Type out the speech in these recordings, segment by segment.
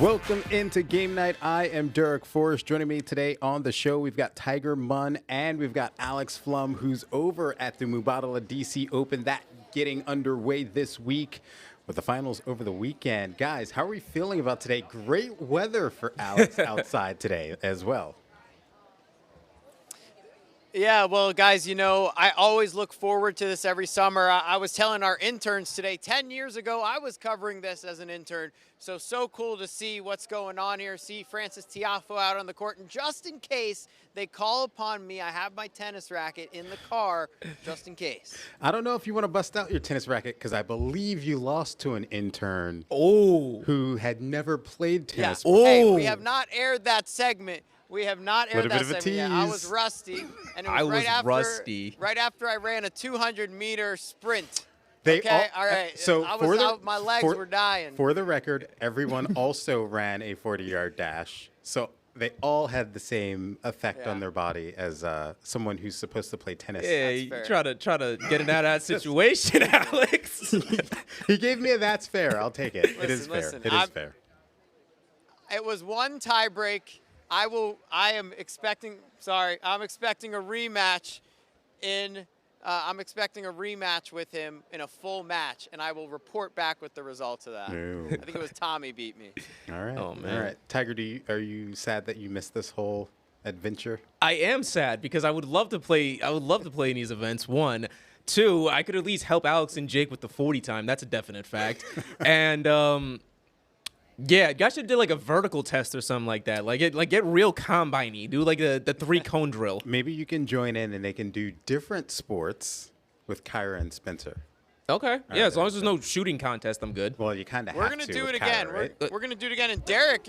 Welcome into Game Night. I am Derek Forrest. Joining me today on the show, we've got Tiger Munn and we've got Alex Flum, who's over at the Mubadala DC Open. That getting underway this week with the finals over the weekend. Guys, how are we feeling about today? Great weather for Alex outside today as well. Yeah, well, guys, you know, I always look forward to this every summer. I was telling our interns today, 10 years ago, I was covering this as an intern. So cool to see what's going on here, see Francis Tiafoe out on the court. And just in case they call upon me, I have my tennis racket in the car, just in case. I don't know if you want to bust out your tennis racket because I believe you lost to an intern who had never played tennis. Yeah. Hey, we have not aired that segment. We have not aired that segment yet. I was tease. rusty, and it was rusty. right after I ran a 200-meter sprint. All right. So I was out, my legs were dying. For the record, everyone also ran a 40-yard dash. So they all had the same effect on their body as someone who's supposed to play tennis. Yeah, you try to get in that situation, Alex. He gave me a that's fair. I'll take it. It is fair. It is fair. It was one tie break. I'm expecting a rematch I'm expecting a rematch with him in a full match, and I will report back with the results of that. No. I think it was Tommy beat me. All right. Oh, man. All right. Tiger, are you sad that you missed this whole adventure? I am sad because I would love to play in these events. One. Two, I could at least help Alex and Jake with the 40 time. That's a definite fact. And yeah, you guys should do like a vertical test or something like that. Get real combine-y. Do like the 3-cone drill. Maybe you can join in and they can do different sports with Kyra and Spencer. Okay. Yeah, as long as there's no shooting contest, I'm good. Well, you kind of have We're to. gonna do with it again. Kyra, right? We're gonna do it again. And Derek,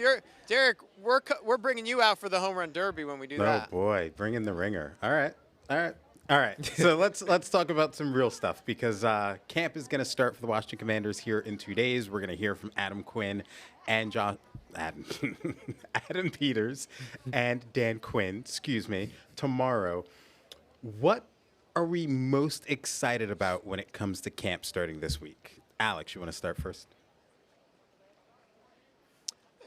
we're bringing you out for the home run derby when we do that. Oh boy, bring in the ringer. All right. So let's talk about some real stuff because camp is going to start for the Washington Commanders here in 2 days. We're going to hear from Adam Quinn and Adam Peters and Dan Quinn, tomorrow. What are we most excited about when it comes to camp starting this week? Alex, you want to start first?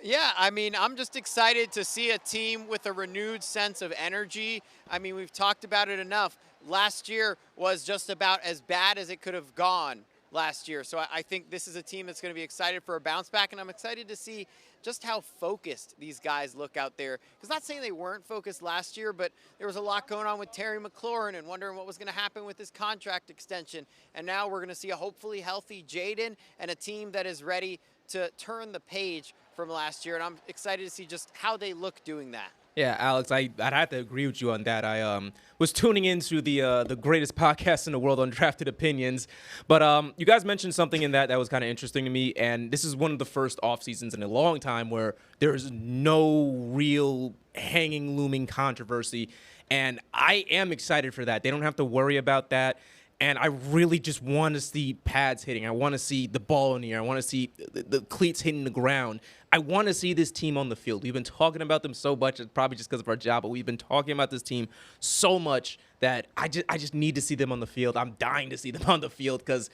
Yeah, I mean, I'm just excited to see a team with a renewed sense of energy. I mean, we've talked about it enough. Last year was just about as bad as it could have gone last year. So I think this is a team that's going to be excited for a bounce back, and I'm excited to see just how focused these guys look out there. Because not saying they weren't focused last year, but there was a lot going on with Terry McLaurin and wondering what was going to happen with his contract extension. And now we're going to see a hopefully healthy Jaden and a team that is ready to turn the page from last year. And I'm excited to see just how they look doing that. Yeah, Alex, I'd have to agree with you on that. I was tuning into the greatest podcast in the world, Undrafted Opinions. But you guys mentioned something in that was kind of interesting to me. And this is one of the first off seasons in a long time where there is no real hanging, looming controversy. And I am excited for that. They don't have to worry about that. And I really just want to see pads hitting. I want to see the ball in the air. I want to see the cleats hitting the ground. I want to see this team on the field. We've been talking about them so much. It's probably just because of our job, but we've been talking about this team so much that I just need to see them on the field. I'm dying to see them on the field because,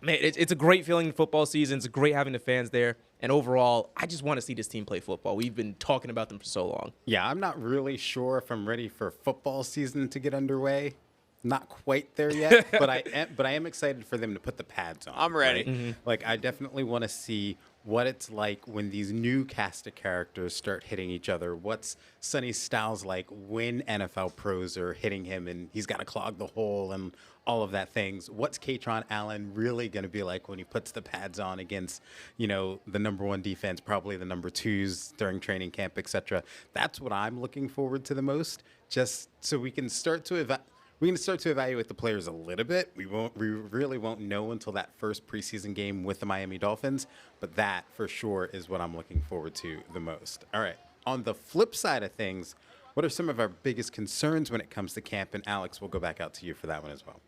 man, it's a great feeling in football season. It's great having the fans there. And overall, I just want to see this team play football. We've been talking about them for so long. Yeah, I'm not really sure if I'm ready for football season to get underway. Not quite there yet, but I am excited for them to put the pads on. I'm ready. Right? Mm-hmm. Like, I definitely want to see what it's like when these new cast of characters start hitting each other. What's Sonny Styles like when NFL pros are hitting him and he's got to clog the hole and all of that things? What's Katron Allen really going to be like when he puts the pads on against, the number one defense, probably the number twos during training camp, etc. That's what I'm looking forward to the most, just so we can start to evaluate the players a little bit. We really won't know until that first preseason game with the Miami Dolphins, but that for sure is what I'm looking forward to the most. All right. On the flip side of things, what are some of our biggest concerns when it comes to camp? And Alex, we'll go back out to you for that one as well.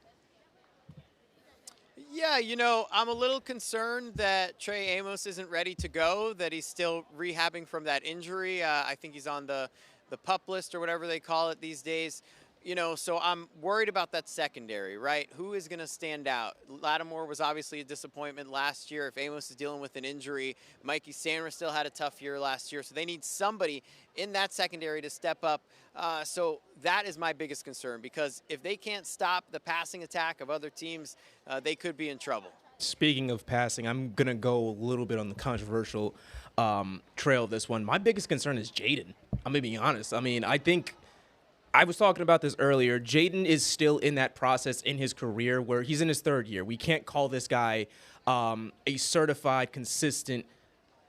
Yeah, I'm a little concerned that Trey Amos isn't ready to go, that he's still rehabbing from that injury. I think he's on the PUP list or whatever they call it these days. So I'm worried about that secondary, right? Who is going to stand out? Lattimore was obviously a disappointment last year. If Amos is dealing with an injury, Mikey Sanders still had a tough year last year. So they need somebody in that secondary to step up. So that is my biggest concern, because if they can't stop the passing attack of other teams, they could be in trouble. Speaking of passing, I'm going to go a little bit on the controversial trail of this one. My biggest concern is Jaden. I'm going to be honest. I mean, I think I was talking about this earlier. Jaden is still in that process in his career where he's in his third year. We can't call this guy a certified, consistent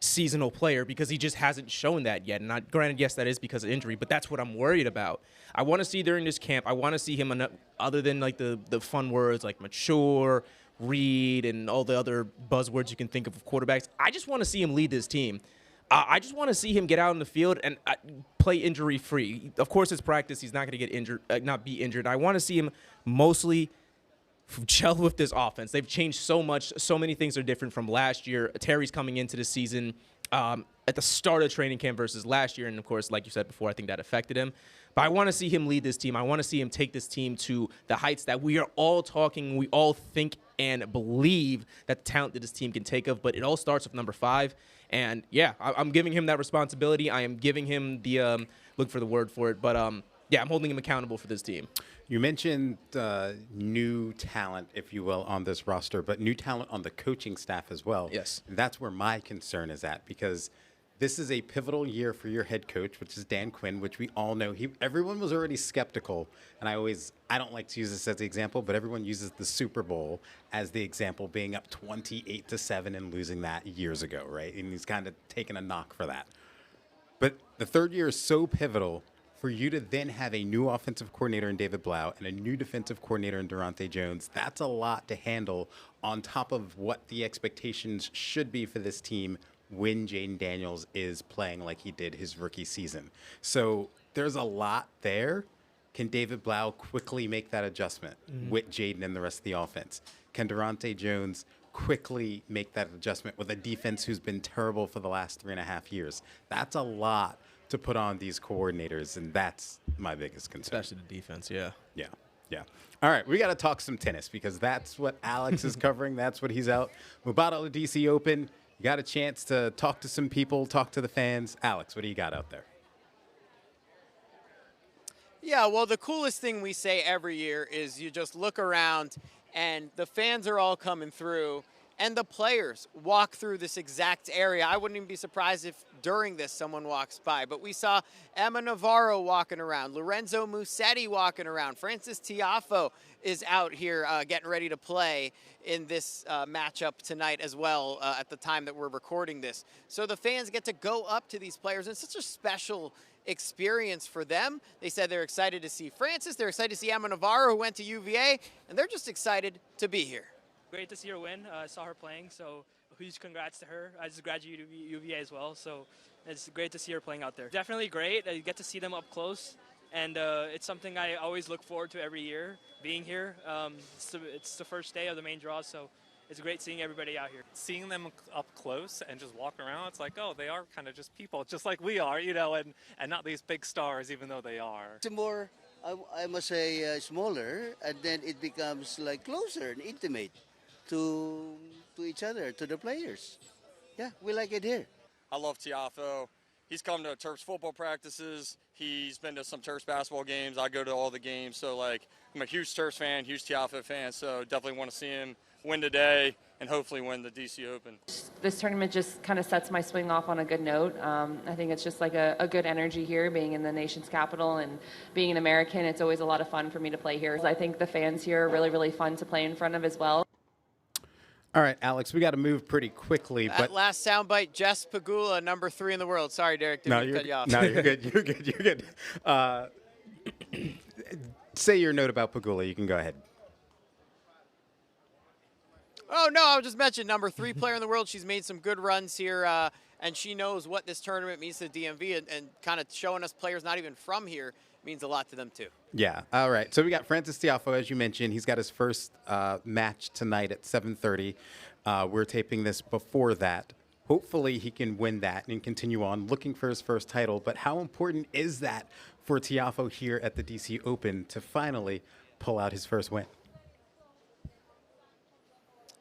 seasonal player because he just hasn't shown that yet. And granted, yes, that is because of injury, but that's what I'm worried about. I want to see during this camp, I want to see him, other than like the fun words like mature, read, and all the other buzzwords you can think of quarterbacks. I just want to see him lead this team. I just want to see him get out in the field and play injury-free. Of course, it's practice. He's not going to get injured, not be injured. I want to see him mostly gel with this offense. They've changed so much. So many things are different from last year. Terry's coming into the season at the start of training camp versus last year. And, of course, like you said before, I think that affected him. But I want to see him lead this team. I want to see him take this team to the heights that we are all talking, we all think and believe that the talent that this team can take of. But it all starts with number 5. And, yeah, I'm giving him that responsibility. I am giving him the look for the word for it. But, yeah, I'm holding him accountable for this team. You mentioned new talent, if you will, on this roster, but new talent on the coaching staff as well. Yes. And that's where my concern is at, because this is a pivotal year for your head coach, which is Dan Quinn, which we all know. Everyone was already skeptical, and I don't like to use this as the example, but everyone uses the Super Bowl as the example, being up 28-7 and losing that years ago, right? And he's kind of taken a knock for that. But the third year is so pivotal for you to then have a new offensive coordinator in David Blau and a new defensive coordinator in Durante Jones. That's a lot to handle on top of what the expectations should be for this team when Jaden Daniels is playing like he did his rookie season. So there's a lot there. Can David Blau quickly make that adjustment with Jaden and the rest of the offense? Can Durante Jones quickly make that adjustment with a defense who's been terrible for the last 3.5 years? That's a lot to put on these coordinators, and that's my biggest concern. Especially the defense, yeah. Yeah. All right, we got to talk some tennis, because that's what Alex is covering. That's what he's out. Mubadala DC Open. You got a chance to talk to some people, talk to the fans. Alex, what do you got out there? Yeah, well, the coolest thing we say every year is you just look around and the fans are all coming through and the players walk through this exact area. I wouldn't even be surprised if during this someone walks by. But we saw Emma Navarro walking around, Lorenzo Musetti walking around, Francis Tiafoe is out here getting ready to play in this matchup tonight as well at the time that we're recording this. So the fans get to go up to these players, and it's such a special experience for them. They said they're excited to see Francis, they're excited to see Emma Navarro, who went to UVA, and they're just excited to be here. Great to see her win. I saw her playing, so huge congrats to her. I just graduated UVA as well, so it's great to see her playing out there. Definitely great. You get to see them up close, and it's something I always look forward to every year, being here. It's the first day of the main draw, so it's great seeing everybody out here. Seeing them up close and just walk around, it's like, oh, they are kind of just people, just like we are, and not these big stars, even though they are. It's more, I must say, smaller, and then it becomes like closer and intimate to each other, to the players. Yeah, we like it here. I love Tiafoe. He's come to Terps football practices. He's been to some Terps basketball games. I go to all the games. So, I'm a huge Terps fan, huge Tiafoe fan, so definitely want to see him win today and hopefully win the DC Open. This tournament just kind of sets my swing off on a good note. I think it's just like a good energy here, being in the nation's capital and being an American. It's always a lot of fun for me to play here. I think the fans here are really, really fun to play in front of as well. All right, Alex, we got to move pretty quickly. That last soundbite, Jess Pegula, number 3 in the world. Sorry, Derek, didn't cut you off. No, you're good. You're good. Say your note about Pegula. You can go ahead. Oh, no, I was just mentioning number 3 player in the world. She's made some good runs here, and she knows what this tournament means to the DMV, and kind of showing us players not even from here means a lot to them, too. Yeah. All right. So we got Francis Tiafoe, as you mentioned. He's got his first match tonight at 7:30. We're taping this before that. Hopefully he can win that and continue on looking for his first title. But how important is that for Tiafo here at the DC Open to finally pull out his first win?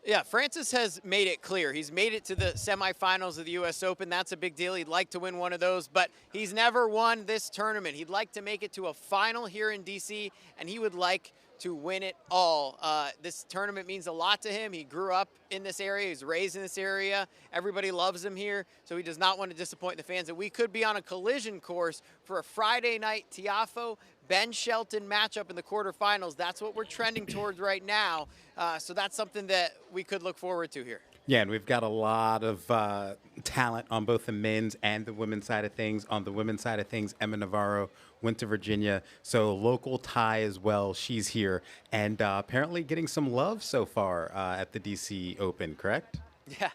Yeah, Francis has made it clear. He's made it to the semifinals of the U.S. Open. That's a big deal. He'd like to win one of those, but he's never won this tournament. He'd like to make it to a final here in D.C., and he would like to win it all. This tournament means a lot to him. He grew up in this area. He's raised in this area. Everybody loves him here, so he does not want to disappoint the fans. And we could be on a collision course for a Friday night Tiafo Ben Shelton matchup in the quarterfinals. That's what we're trending towards right now. So that's something that we could look forward to here. Yeah, and we've got a lot of talent on both the men's and the women's side of things. On the women's side of things, Emma Navarro went to Virginia, so local tie as well. She's here, and apparently getting some love so far at the DC Open, correct? Yeah.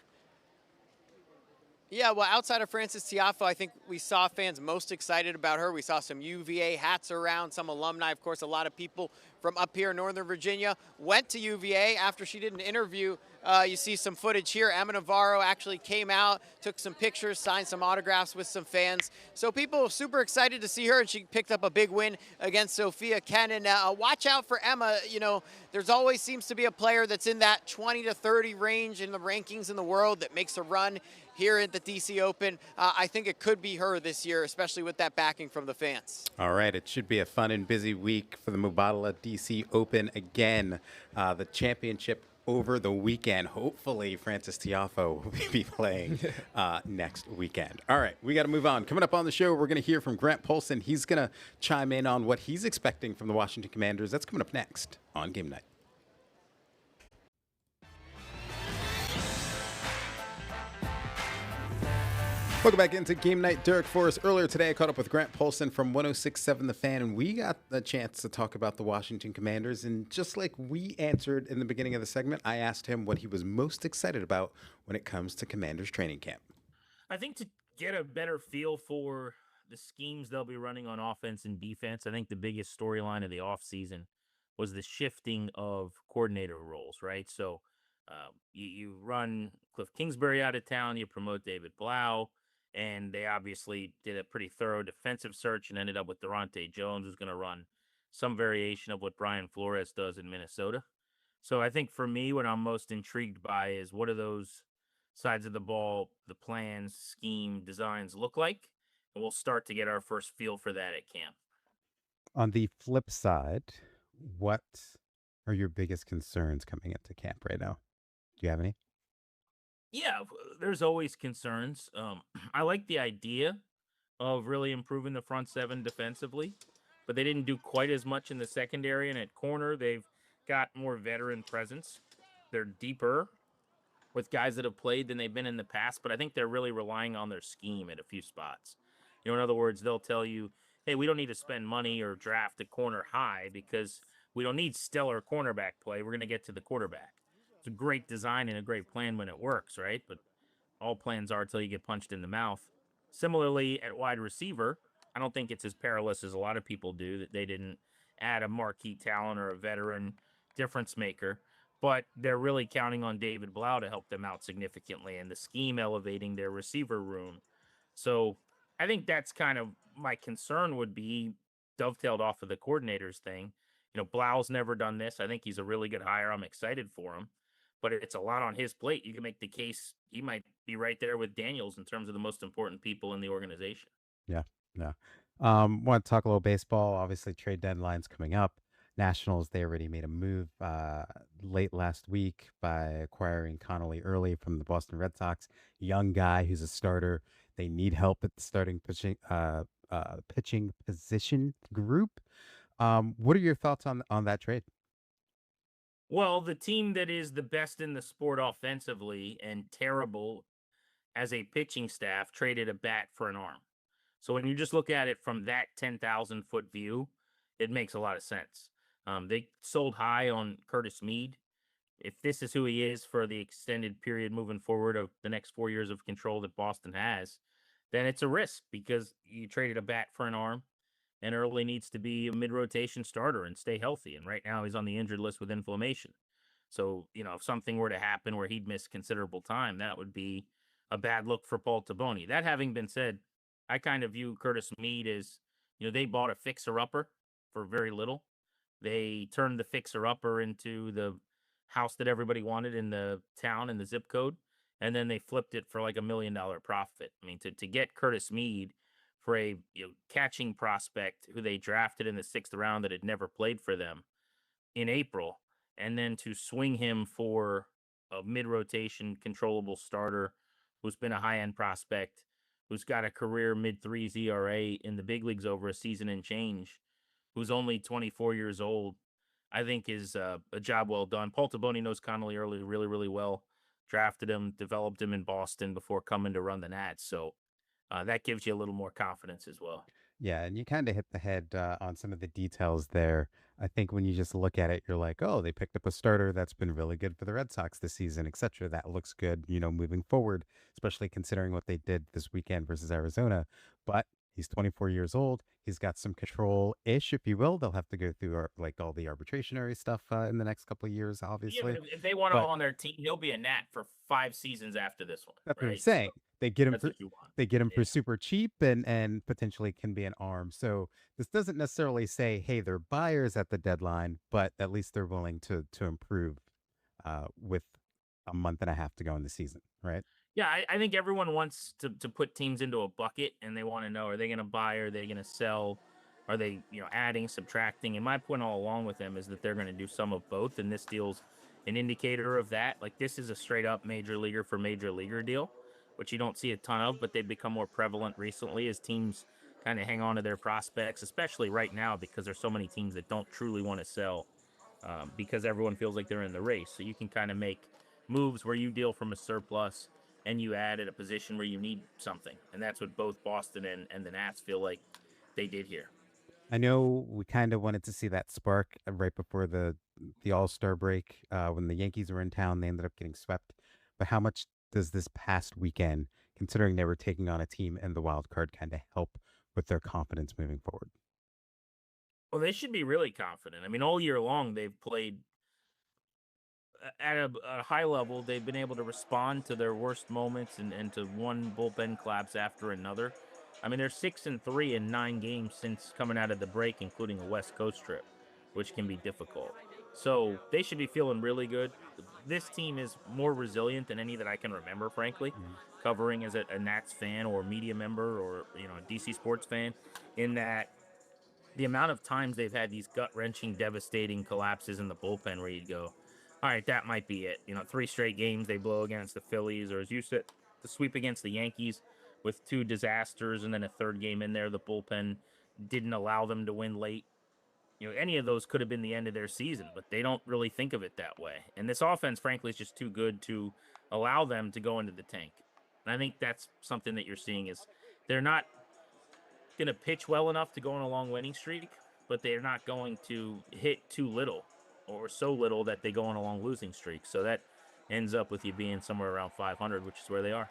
Yeah, well, outside of Francis Tiafo, I think we saw fans most excited about her. We saw some UVA hats around, some alumni. Of course, a lot of people from up here in Northern Virginia went to UVA after she did an interview. You see some footage here. Emma Navarro actually came out, took some pictures, signed some autographs with some fans. So people are super excited to see her, and she picked up a big win against Sophia Kenin. Watch out for Emma. You know, there's always seems to be a player that's in that 20 to 30 range in the rankings in the world that makes a run here at the DC Open. I think it could be her this year, especially with that backing from the fans. All right, it should be a fun and busy week for the Mubadala DC Open again. The championship over the weekend. Hopefully, Francis Tiafo will be playing next weekend. All right, we got to move on. Coming up on the show, we're going to hear from Grant Polson. He's going to chime in on what he's expecting from the Washington Commanders. That's coming up next on Game Night. Welcome back into Game Night. Derek Forrest. Earlier today, I caught up with Grant Polson from 106.7 The Fan, and we got a chance to talk about the Washington Commanders. And just like we answered in the beginning of the segment, I asked him what he was most excited about when it comes to Commanders training camp. I think to get a better feel for the schemes they'll be running on offense and defense, I think the biggest storyline of the offseason was the shifting of coordinator roles, right? So you run Cliff Kingsbury out of town, you promote David Blau, and they obviously did a pretty thorough defensive search and ended up with Durante Jones, who's going to run some variation of what Brian Flores does in Minnesota. So I think for me, what I'm most intrigued by is what do those sides of the ball, the plans, scheme, designs look like? And we'll start to get our first feel for that at camp. On the flip side, what are your biggest concerns coming into camp right now? Do you have any? Yeah, there's always concerns. I like the idea of really improving the front seven defensively, but they didn't do quite as much in the secondary and at corner. They've got more veteran presence. They're deeper with guys that have played than they've been in the past, but I think they're really relying on their scheme at a few spots. You know, in other words, they'll tell you, hey, we don't need to spend money or draft a corner high because we don't need stellar cornerback play. We're going to get to the quarterback. It's a great design and a great plan when it works, right? But all plans are till you get punched in the mouth. Similarly, at wide receiver, I don't think it's as perilous as a lot of people do that they didn't add a marquee talent or a veteran difference maker. But they're really counting on David Blau to help them out significantly and the scheme elevating their receiver room. So I think that's kind of my concern would be dovetailed off of the coordinators thing. You know, Blau's never done this. I think he's a really good hire. I'm excited for him. But it's a lot on his plate. You can make the case he might be right there with Daniels in terms of the most important people in the organization. Yeah. Want to talk a little baseball. Obviously, trade deadline's coming up. Nationals, they already made a move late last week by acquiring Connolly early from the Boston Red Sox. Young guy who's a starter. They need help at the starting pitching position group. What are your thoughts on that trade? Well, the team that is the best in the sport offensively and terrible as a pitching staff traded a bat for an arm. So when you just look at it from that 10,000-foot view, it makes a lot of sense. They sold high on Curtis Mead. If this is who he is for the extended period moving forward of the next 4 years of control that Boston has, then it's a risk because you traded a bat for an arm. And Early needs to be a mid-rotation starter and stay healthy. And right now he's on the injured list with inflammation. So, you know, if something were to happen where he'd miss considerable time, that would be a bad look for Paul Taboni. That having been said, I kind of view Curtis Mead as They bought a fixer-upper for very little. They turned the fixer-upper into the house that everybody wanted in the town and the zip code, and then they flipped it for like $1 million profit. I mean, to get Curtis Mead for a catching prospect who they drafted in the 6th round that had never played for them in April, and then to swing him for a mid-rotation controllable starter who's been a high-end prospect, who's got a career mid-threes ERA in the big leagues over a season and change, who's only 24 years old, I think is a job well done. Paul Taboni knows Connolly early really, really well. Drafted him, developed him in Boston before coming to run the Nats. So that gives you a little more confidence as well. Yeah, and you kind of hit the head on some of the details there. I think when you just look at it, you're like, oh, they picked up a starter that's been really good for the Red Sox this season, etc. That looks good, moving forward, especially considering what they did this weekend versus Arizona. But he's 24 years old. He's got some control-ish, if you will. They'll have to go through like all the arbitrationary stuff in the next couple of years, Yeah, obviously. but if they want him But on their team, he'll be a Nat for 5 seasons after this one. that's what I'm Right? saying. So They get him that's for what you want. they get him for Yeah. super cheap and potentially can be an arm. So this doesn't necessarily say, hey, they're buyers at the deadline, but at least they're willing to improve with a month and a half to go in the season, right? Yeah, I think everyone wants to put teams into a bucket, and they want to know, are they going to buy, are they going to sell, are they adding, subtracting? And my point all along with them is that they're going to do some of both, and this deal's an indicator of that. Like, this is a straight up major leaguer for major leaguer deal, which you don't see a ton of, but they've become more prevalent recently as teams kind of hang on to their prospects, especially right now because there's so many teams that don't truly want to sell because everyone feels like they're in the race. So you can kind of make moves where you deal from a surplus and you add at a position where you need something. And that's what both Boston and the Nats feel like they did here. I know we kind of wanted to see that spark right before the All-Star break when the Yankees were in town. They ended up getting swept. But how much does this past weekend, considering they were taking on a team in the wild card, kind of help with their confidence moving forward? Well, they should be really confident. I mean, all year long, they've played at a high level. They've been able to respond to their worst moments and to one bullpen collapse after another. I mean, they're 6-3 in 9 games since coming out of the break, including a West Coast trip, which can be difficult. So they should be feeling really good. This team is more resilient than any that I can remember, frankly, covering as a Nats fan or media member or a DC sports fan, in that the amount of times they've had these gut-wrenching, devastating collapses in the bullpen where you'd go, all right, that might be it. 3 straight games they blow against the Phillies, or as you said, the sweep against the Yankees with 2 disasters and then a 3rd game in there. The bullpen didn't allow them to win late. Any of those could have been the end of their season, but they don't really think of it that way. And this offense, frankly, is just too good to allow them to go into the tank. And I think that's something that you're seeing is they're not going to pitch well enough to go on a long winning streak, but they're not going to hit too little or so little that they go on a long losing streak. So that ends up with you being somewhere around 500, which is where they are.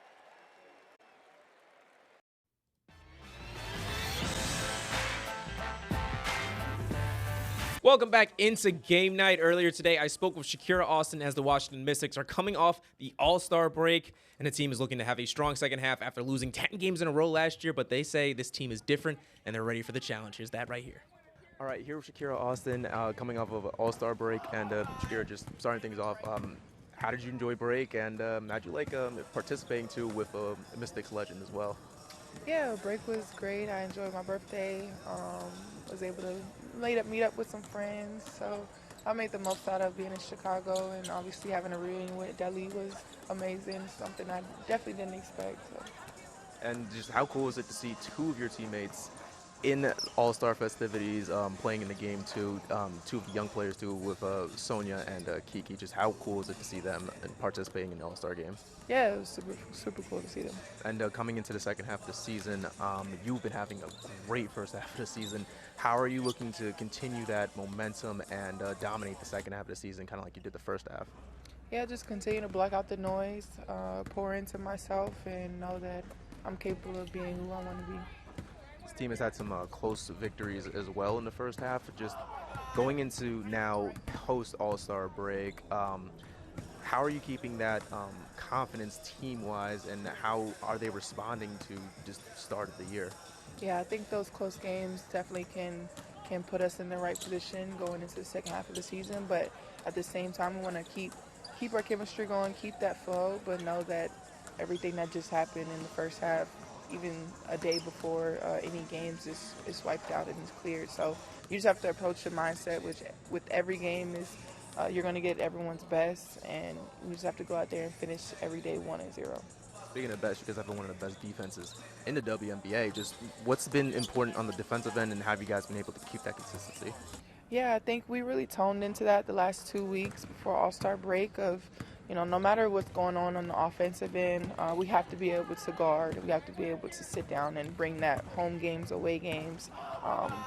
Welcome back into Game Night. Earlier today, I spoke with Shakira Austin as the Washington Mystics are coming off the All-Star break, and the team is looking to have a strong second half after losing 10 games in a row last year, but they say this team is different, and they're ready for the challenge. Here's that right here. All right, here with Shakira Austin, coming off of an All-Star break, and Shakira, just starting things off, how did you enjoy break, and how'd you like participating too with a Mystics legend as well? Yeah, break was great. I enjoyed my birthday. Was able to meet up with some friends. So I made the most out of being in Chicago, and obviously having a reunion with Deli was amazing. Something I definitely didn't expect. So. And just how cool is it to see 2 of your teammates in All-Star festivities, playing in the game too, 2 of the young players too, with Sonia and Kiki. Just how cool is it to see them participating in the All-Star game? Yeah, it was super cool to see them. And coming into the second half of the season, you've been having a great first half of the season. How are you looking to continue that momentum and dominate the second half of the season, kind of like you did the first half? Yeah, just continue to block out the noise, pour into myself, and know that I'm capable of being who I want to be. This team has had some close victories as well in the first half. Just going into now post All-Star break, how are you keeping that confidence team-wise, and how are they responding to just the start of the year? Yeah, I think those close games definitely can put us in the right position going into the second half of the season. But at the same time, we want to keep our chemistry going, keep that flow, but know that everything that just happened in the first half, even a day before any games, is wiped out and is cleared. So you just have to approach the mindset, which with every game is you're going to get everyone's best, and you just have to go out there and finish every day 1-0. Speaking of best, you guys have one of the best defenses in the WNBA. Just what's been important on the defensive end, and have you guys been able to keep that consistency? Yeah, I think we really toned into that the last 2 weeks before All-Star break of, no matter what's going on the offensive end, we have to be able to guard. We have to be able to sit down and bring that home games, away games.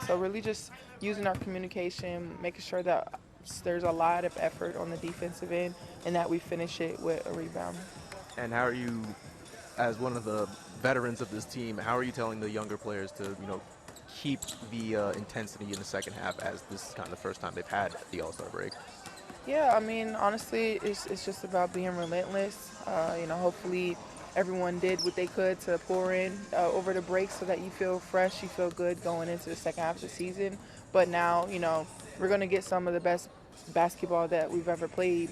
So really just using our communication, making sure that there's a lot of effort on the defensive end and that we finish it with a rebound. And how are you, as one of the veterans of this team, how are you telling the younger players to, keep the intensity in the second half, as this is kind of the first time they've had the All-Star break? Yeah, I mean, honestly, it's just about being relentless. Hopefully everyone did what they could to pour in over the break so that you feel fresh, you feel good going into the second half of the season. But now, we're going to get some of the best basketball that we've ever played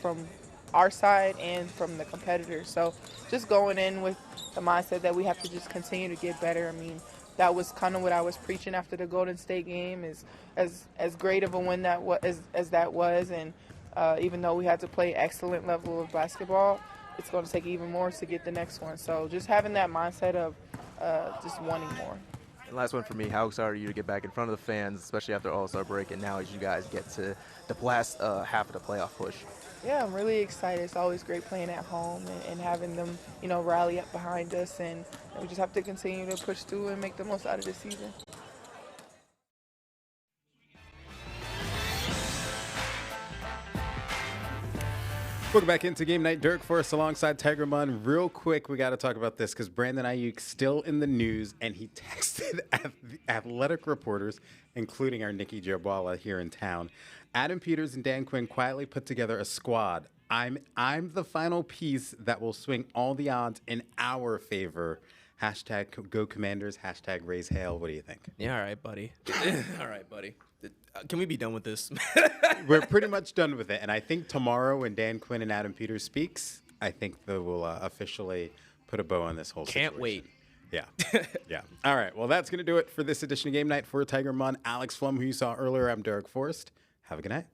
from our side and from the competitors. So just going in with the mindset that we have to just continue to get better. I mean, that was kind of what I was preaching after the Golden State game, is as great of a win that as that was, and even though we had to play excellent level of basketball, it's going to take even more to get the next one. So just having that mindset of just wanting more. And last one for me, how excited are you to get back in front of the fans, especially after All-Star break, and now as you guys get to the last half of the playoff push? Yeah, I'm really excited. It's always great playing at home and having them, rally up behind us, and we just have to continue to push through and make the most out of this season. Welcome back into Game Night. Dirk Forrest alongside Tiger Munn. Real quick, we got to talk about this because Brandon Ayuk's still in the news, and he texted the athletic reporters, including our Nikki Jabwala here in town. Adam Peters and Dan Quinn quietly put together a squad. I'm the final piece that will swing all the odds in our favor. Hashtag Go Commanders. Hashtag Raise Hail. What do you think? Yeah, all right, buddy. All right, buddy. Can we be done with this? We're pretty much done with it. And I think tomorrow when Dan Quinn and Adam Peters speaks, I think they will officially put a bow on this whole situation. Can't wait. Yeah. Yeah. All right. Well, that's going to do it for this edition of Game Night. For Tiger Munn, Alex Flum, who you saw earlier, I'm Derek Forrest. Have a good night.